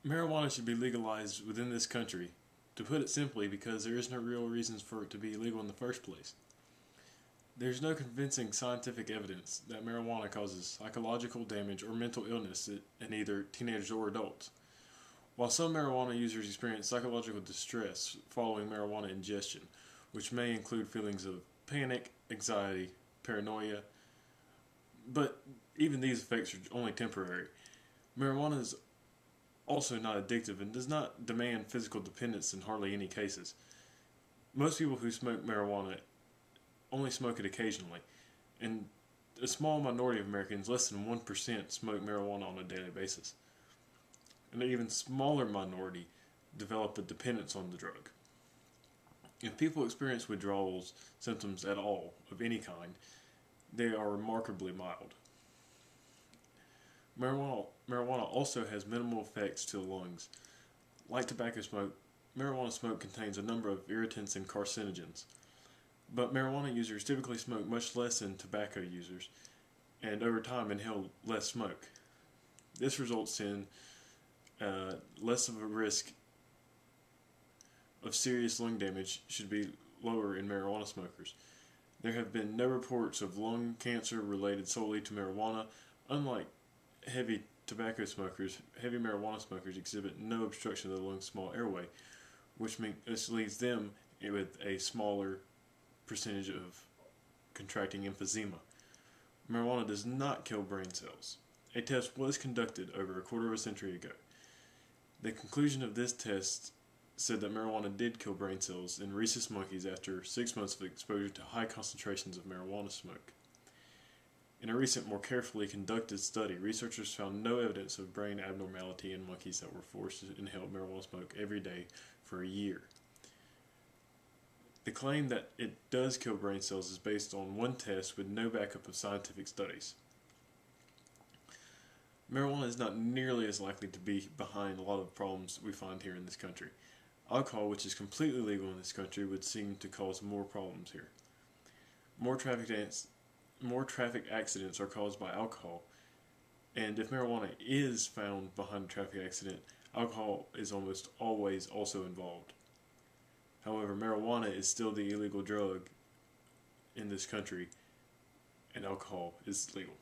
Marijuana should be legalized within this country, to put it simply, because there is no real reasons for it to be illegal in the first place. There is no convincing scientific evidence that marijuana causes psychological damage or mental illness in either teenagers or adults. While some marijuana users experience psychological distress following marijuana ingestion, which may include feelings of panic, anxiety, paranoia, but even these effects are only temporary. Marijuana is also not addictive and does not demand physical dependence in hardly any cases. Most people who smoke marijuana only smoke it occasionally, and a small minority of Americans, less than 1%, smoke marijuana on a daily basis. An even smaller minority develop a dependence on the drug. If people experience withdrawal symptoms at all, of any kind, they are remarkably mild. Marijuana also has minimal effects to the lungs. Like tobacco smoke, marijuana smoke contains a number of irritants and carcinogens. But marijuana users typically smoke much less than tobacco users, and over time inhale less smoke. This results in less of a risk of serious lung damage should be lower in marijuana smokers. There have been no reports of lung cancer related solely to marijuana. Unlike heavy tobacco smokers, heavy marijuana smokers exhibit no obstruction of the lungs' small airway, which leaves them with a smaller percentage of contracting emphysema. Marijuana does not kill brain cells. A test was conducted over a quarter of a century ago. The conclusion of this test said that marijuana did kill brain cells in rhesus monkeys after 6 months of exposure to high concentrations of marijuana smoke. In a recent, more carefully conducted study, researchers found no evidence of brain abnormality in monkeys that were forced to inhale marijuana smoke every day for a year. The claim that it does kill brain cells is based on one test with no backup of scientific studies. Marijuana is not nearly as likely to be behind a lot of problems we find here in this country. Alcohol, which is completely legal in this country, would seem to cause more problems here. More traffic accidents are caused by alcohol, and if marijuana is found behind a traffic accident, alcohol is almost always also involved. However, marijuana is still the illegal drug in this country, and alcohol is legal.